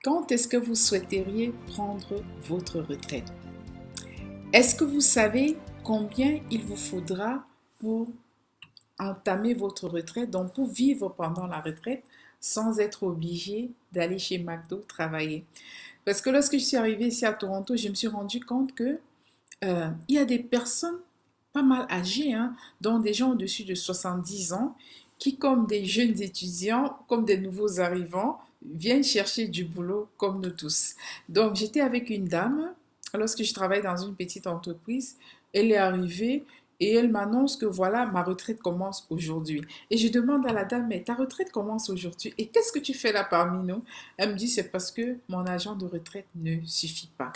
Quand est-ce que vous souhaiteriez prendre votre retraite? Est-ce que vous savez combien il vous faudra pour entamer votre retraite, donc pour vivre pendant la retraite sans être obligé d'aller chez McDo travailler? Parce que lorsque je suis arrivée ici à Toronto, je me suis rendu compte que il y a des personnes pas mal âgées, hein, dont des gens au-dessus de 70 ans, qui, comme des jeunes étudiants, comme des nouveaux arrivants, viennent chercher du boulot comme nous tous. Donc, j'étais avec une dame, lorsque je travaille dans une petite entreprise, elle est arrivée et elle m'annonce que voilà, ma retraite commence aujourd'hui. Et je demande à la dame, mais ta retraite commence aujourd'hui et qu'est-ce que tu fais là parmi nous? Elle me dit, c'est parce que mon agent de retraite ne suffit pas.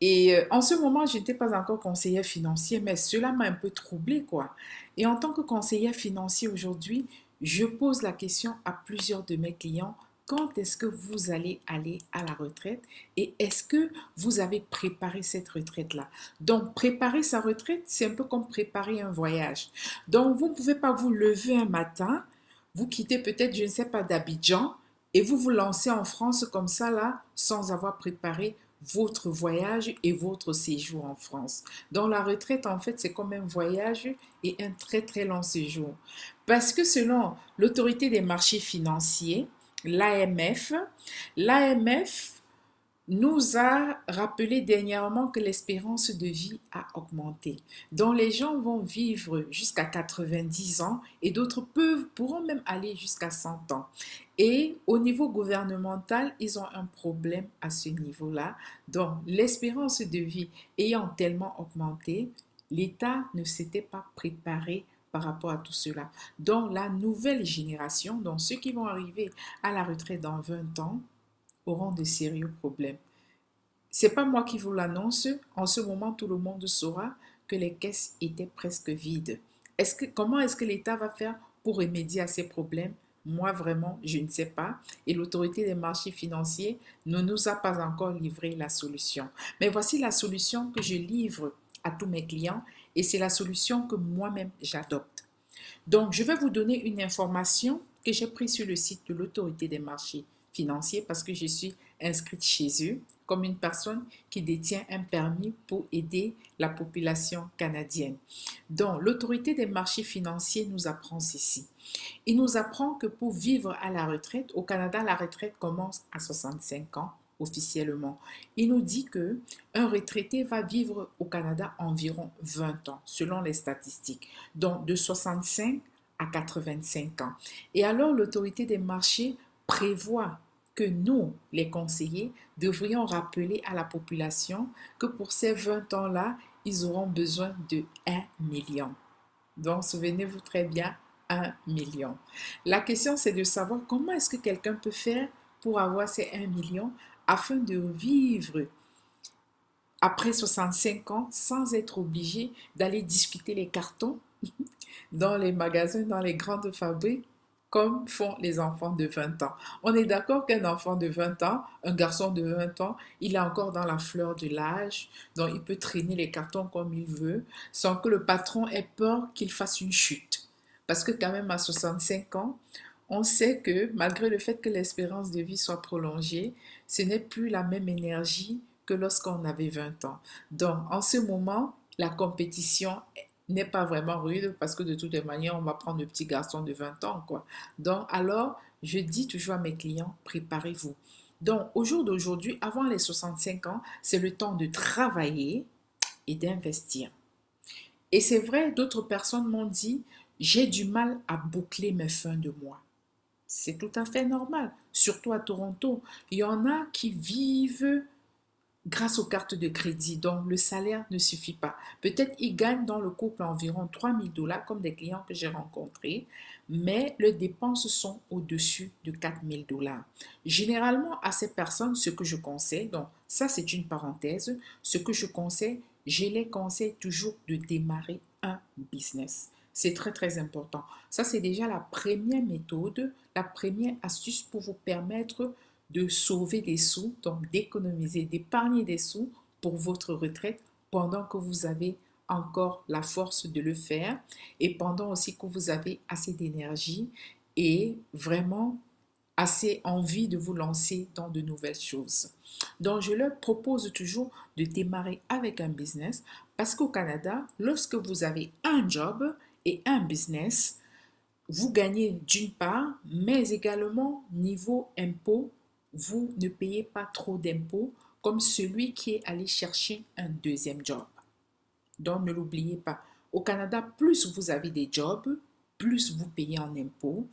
Et en ce moment, je n'étais pas encore conseillère financière, mais cela m'a un peu troublée, quoi. Et en tant que conseillère financière aujourd'hui, je pose la question à plusieurs de mes clients, quand est-ce que vous allez aller à la retraite et est-ce que vous avez préparé cette retraite-là? Donc, préparer sa retraite, c'est un peu comme préparer un voyage. Donc, vous ne pouvez pas vous lever un matin, vous quittez peut-être, je ne sais pas, d'Abidjan et vous vous lancez en France comme ça, là, sans avoir préparé votre voyage et votre séjour en France. Donc la retraite, en fait, c'est comme un voyage et un très très long séjour. Parce que selon l'autorité des marchés financiers, l'AMF, l'AMF nous a rappelé dernièrement que l'espérance de vie a augmenté. Donc les gens vont vivre jusqu'à 90 ans et d'autres pourront même aller jusqu'à 100 ans. Et au niveau gouvernemental, ils ont un problème à ce niveau-là. Donc l'espérance de vie ayant tellement augmenté, l'État ne s'était pas préparé par rapport à tout cela. Donc la nouvelle génération, donc ceux qui vont arriver à la retraite dans 20 ans, auront de sérieux problèmes. C'est pas moi qui vous l'annonce. En ce moment, tout le monde saura que les caisses étaient presque vides. Comment est-ce que l'État va faire pour remédier à ces problèmes? Moi, vraiment, je ne sais pas. Et l'autorité des marchés financiers ne nous a pas encore livré la solution. Mais voici la solution que je livre à tous mes clients et c'est la solution que moi-même j'adopte. Donc, je vais vous donner une information que j'ai prise sur le site de l'autorité des marchés financiers parce que je suis inscrite chez eux comme une personne qui détient un permis pour aider la population canadienne. Donc, l'autorité des marchés financiers nous apprend ceci. Il nous apprend que pour vivre à la retraite, au Canada, la retraite commence à 65 ans officiellement. Il nous dit que un retraité va vivre au Canada environ 20 ans, selon les statistiques, donc de 65 à 85 ans. Et alors, l'autorité des marchés prévoit que nous, les conseillers, devrions rappeler à la population que pour ces 20 ans-là, ils auront besoin de 1 million. Donc, souvenez-vous très bien, 1 million. La question, c'est de savoir comment est-ce que quelqu'un peut faire pour avoir ces 1 million afin de vivre après 65 ans sans être obligé d'aller discuter les cartons dans les magasins, dans les grandes fabriques, comme font les enfants de 20 ans. On est d'accord qu'un enfant de 20 ans, un garçon de 20 ans, il est encore dans la fleur de l'âge, donc il peut traîner les cartons comme il veut, sans que le patron ait peur qu'il fasse une chute. Parce que quand même à 65 ans, on sait que malgré le fait que l'espérance de vie soit prolongée, ce n'est plus la même énergie que lorsqu'on avait 20 ans. Donc en ce moment, la compétition n'est pas vraiment rude parce que de toutes les manières, on va prendre le petit garçon de 20 ans, quoi. Donc, alors, je dis toujours à mes clients, préparez-vous. Donc, au jour d'aujourd'hui, avant les 65 ans, c'est le temps de travailler et d'investir. Et c'est vrai, d'autres personnes m'ont dit, j'ai du mal à boucler mes fins de mois. C'est tout à fait normal, surtout à Toronto. Il y en a qui vivent grâce aux cartes de crédit. Donc, le salaire ne suffit pas. Peut-être ils gagnent dans le couple environ 3 000 $ comme des clients que j'ai rencontrés, mais leurs dépenses sont au-dessus de 4 000 $. Généralement, à ces personnes, ce que je conseille, donc ça c'est une parenthèse, ce que je conseille, je les conseille toujours de démarrer un business. C'est très très important. Ça c'est déjà la première méthode, la première astuce pour vous permettre de sauver des sous, donc d'économiser, d'épargner des sous pour votre retraite pendant que vous avez encore la force de le faire et pendant aussi que vous avez assez d'énergie et vraiment assez envie de vous lancer dans de nouvelles choses. Donc, je leur propose toujours de démarrer avec un business parce qu'au Canada, lorsque vous avez un job et un business, vous gagnez d'une part, mais également niveau impôt, vous ne payez pas trop d'impôts comme celui qui est allé chercher un deuxième job. Donc, ne l'oubliez pas. Au Canada, plus vous avez des jobs, plus vous payez en impôts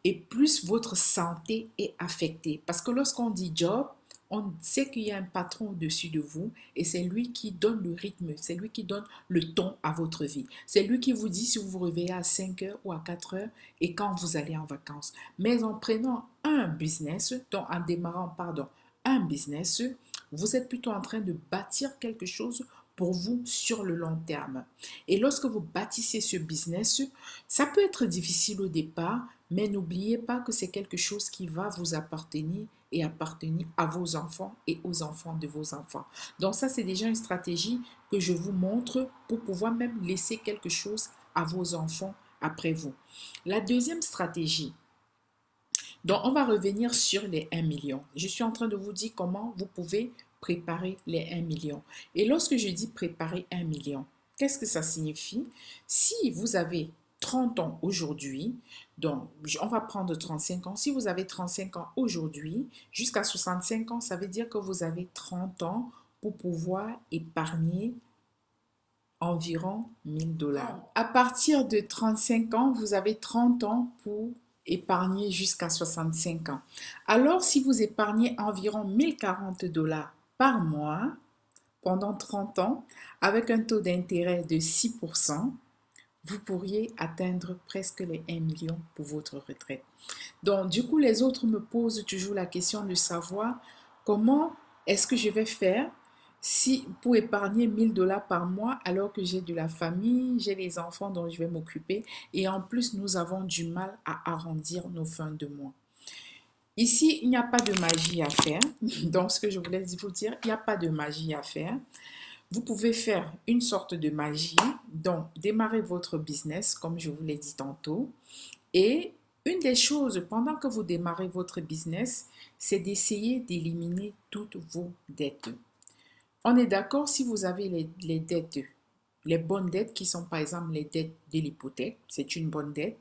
et plus votre santé est affectée. Parce que lorsqu'on dit job, on sait qu'il y a un patron au-dessus de vous et c'est lui qui donne le rythme, c'est lui qui donne le ton à votre vie. C'est lui qui vous dit si vous vous réveillez à 5 heures ou à 4 heures et quand vous allez en vacances. Mais en prenant un business, donc en démarrant, pardon, un business, vous êtes plutôt en train de bâtir quelque chose pour vous sur le long terme. Et lorsque vous bâtissez ce business, ça peut être difficile au départ, mais n'oubliez pas que c'est quelque chose qui va vous appartenir et appartenir à vos enfants et aux enfants de vos enfants. Donc ça, c'est déjà une stratégie que je vous montre pour pouvoir même laisser quelque chose à vos enfants après vous. La deuxième stratégie, donc on va revenir sur les 1 million. Je suis en train de vous dire comment vous pouvez préparer les 1 million. Et lorsque je dis préparer 1 million, qu'est-ce que ça signifie? Si vous avez 30 ans aujourd'hui, donc on va prendre 35 ans. Si vous avez 35 ans aujourd'hui, jusqu'à 65 ans, ça veut dire que vous avez 30 ans pour pouvoir épargner environ 1000 dollars. À partir de 35 ans, vous avez 30 ans pour épargner jusqu'à 65 ans. Alors, si vous épargnez environ 1040 dollars par mois pendant 30 ans, avec un taux d'intérêt de 6%, vous pourriez atteindre presque les 1 million pour votre retraite. Donc, du coup, les autres me posent toujours la question de savoir comment est-ce que je vais faire si, pour épargner 1000 dollars par mois alors que j'ai de la famille, j'ai les enfants dont je vais m'occuper et en plus, nous avons du mal à arrondir nos fins de mois. Ici, il n'y a pas de magie à faire. Donc, ce que je voulais vous dire, il n'y a pas de magie à faire. Vous pouvez faire une sorte de magie, donc démarrer votre business, comme je vous l'ai dit tantôt. Et une des choses, pendant que vous démarrez votre business, c'est d'essayer d'éliminer toutes vos dettes. On est d'accord si vous avez les dettes, les bonnes dettes qui sont par exemple les dettes de l'hypothèque, c'est une bonne dette.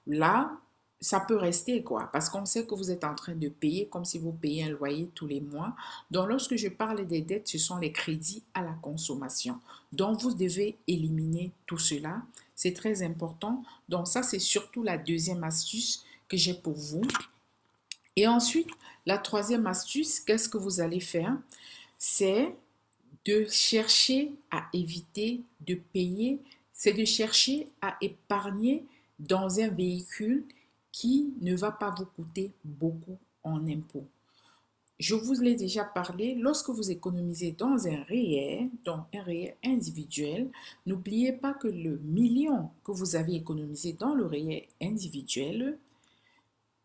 Là, ça peut rester quoi, parce qu'on sait que vous êtes en train de payer comme si vous payez un loyer tous les mois. Donc, lorsque je parle des dettes, ce sont les crédits à la consommation. Donc, vous devez éliminer tout cela. C'est très important. Donc, ça, c'est surtout la deuxième astuce que j'ai pour vous. Et ensuite, la troisième astuce, qu'est-ce que vous allez faire? C'est de chercher à éviter de payer, c'est de chercher à épargner dans un véhicule qui ne va pas vous coûter beaucoup en impôts. Je vous l'ai déjà parlé, lorsque vous économisez dans un REER individuel, n'oubliez pas que le million que vous avez économisé dans le REER individuel,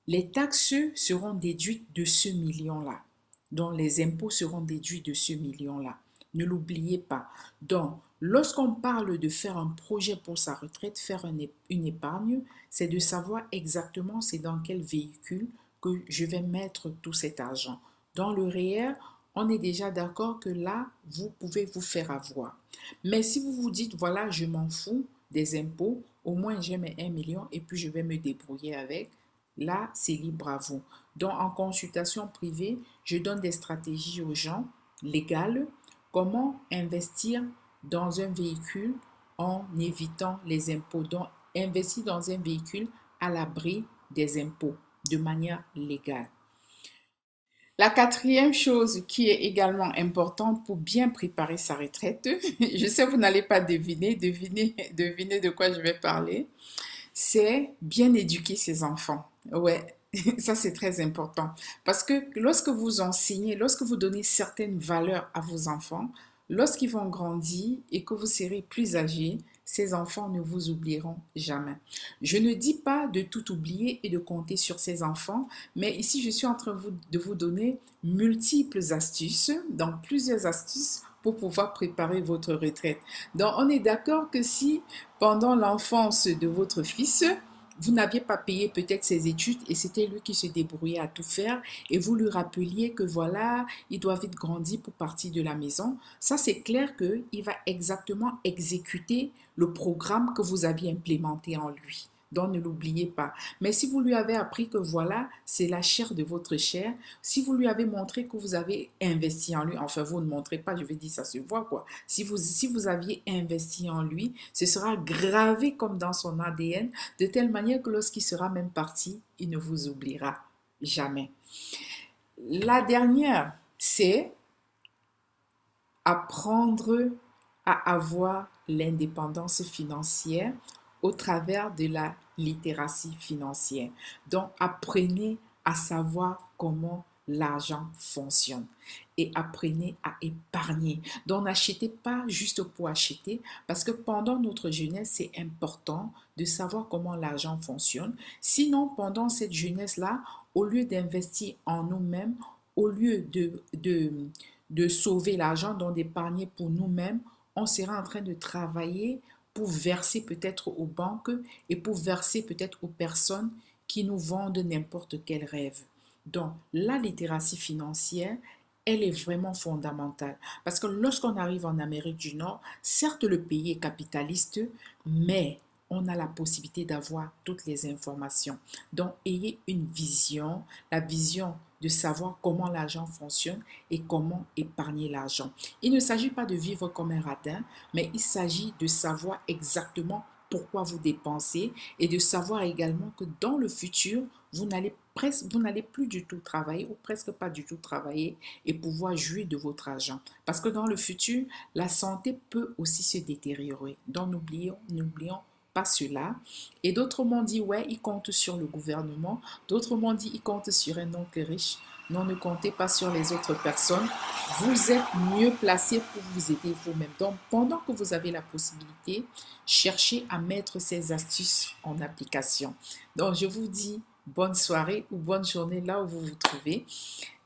les taxes seront déduites de ce million-là. Donc, les impôts seront déduits de ce million-là. Ne l'oubliez pas. Donc, lorsqu'on parle de faire un projet pour sa retraite, faire une épargne, c'est de savoir exactement c'est dans quel véhicule que je vais mettre tout cet argent. Dans le REER, on est déjà d'accord que là, vous pouvez vous faire avoir. Mais si vous vous dites, voilà, je m'en fous des impôts, au moins j'ai mes 1 million et puis je vais me débrouiller avec, là, c'est libre à vous. Donc, en consultation privée, je donne des stratégies aux gens légales. Comment investir dans un véhicule en évitant les impôts? Donc, investir dans un véhicule à l'abri des impôts de manière légale. La quatrième chose qui est également importante pour bien préparer sa retraite, je sais que vous n'allez pas deviner de quoi je vais parler, c'est bien éduquer ses enfants. Ouais, ça c'est très important. Parce que lorsque vous enseignez, lorsque vous donnez certaines valeurs à vos enfants, lorsqu'ils vont grandir et que vous serez plus âgés, ces enfants ne vous oublieront jamais. Je ne dis pas de tout oublier et de compter sur ces enfants, mais ici je suis en train de vous donner multiples astuces, donc plusieurs astuces pour pouvoir préparer votre retraite. Donc on est d'accord que si pendant l'enfance de votre fils, vous n'aviez pas payé peut-être ses études et c'était lui qui se débrouillait à tout faire et vous lui rappeliez que voilà, il doit vite grandir pour partir de la maison, ça c'est clair qu'il va exactement exécuter le programme que vous aviez implémenté en lui. Donc ne l'oubliez pas. Mais si vous lui avez appris que voilà, c'est la chair de votre chair, si vous lui avez montré que vous avez investi en lui, enfin vous ne montrez pas, je vais dire ça se voit quoi. Si vous aviez investi en lui, ce sera gravé comme dans son ADN, de telle manière que lorsqu'il sera même parti, il ne vous oubliera jamais. La dernière, c'est apprendre à avoir l'indépendance financière au travers de la littératie financière. Donc, apprenez à savoir comment l'argent fonctionne et apprenez à épargner. Donc, n'achetez pas juste pour acheter parce que pendant notre jeunesse, c'est important de savoir comment l'argent fonctionne. Sinon, pendant cette jeunesse-là, au lieu d'investir en nous-mêmes, au lieu de sauver l'argent, donc d'épargner pour nous-mêmes, on sera en train de travailler pour verser peut-être aux banques et pour verser peut-être aux personnes qui nous vendent n'importe quel rêve. Donc, la littératie financière, elle est vraiment fondamentale. Parce que lorsqu'on arrive en Amérique du Nord, certes le pays est capitaliste, mais on a la possibilité d'avoir toutes les informations. Donc, ayez une vision, la vision de savoir comment l'argent fonctionne et comment épargner l'argent. Il ne s'agit pas de vivre comme un radin, mais il s'agit de savoir exactement pourquoi vous dépensez et de savoir également que dans le futur, vous n'allez plus du tout travailler ou presque pas du tout travailler et pouvoir jouir de votre argent. Parce que dans le futur, la santé peut aussi se détériorer. Donc n'oublions pas cela. Et d'autres m'ont dit, ouais, ils comptent sur le gouvernement. D'autres m'ont dit, ils comptent sur un oncle riche. Non, ne comptez pas sur les autres personnes. Vous êtes mieux placé pour vous aider vous-même. Donc, pendant que vous avez la possibilité, cherchez à mettre ces astuces en application. Donc, je vous dis bonne soirée ou bonne journée là où vous vous trouvez.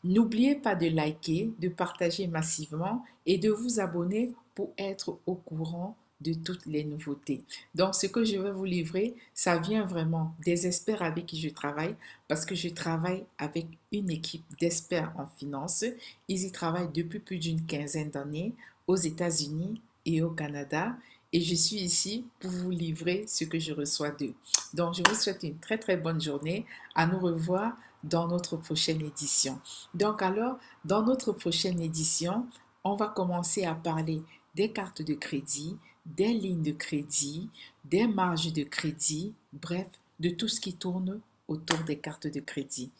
N'oubliez pas de liker, de partager massivement et de vous abonner pour être au courant de toutes les nouveautés. Donc, ce que je vais vous livrer, ça vient vraiment des experts avec qui je travaille parce que je travaille avec une équipe d'experts en finance. Ils y travaillent depuis plus d'une quinzaine d'années aux États-Unis et au Canada. Et je suis ici pour vous livrer ce que je reçois d'eux. Donc, je vous souhaite une très très bonne journée. À nous revoir dans notre prochaine édition. Donc alors, dans notre prochaine édition, on va commencer à parler des cartes de crédit, des lignes de crédit, des marges de crédit, bref, de tout ce qui tourne autour des cartes de crédit.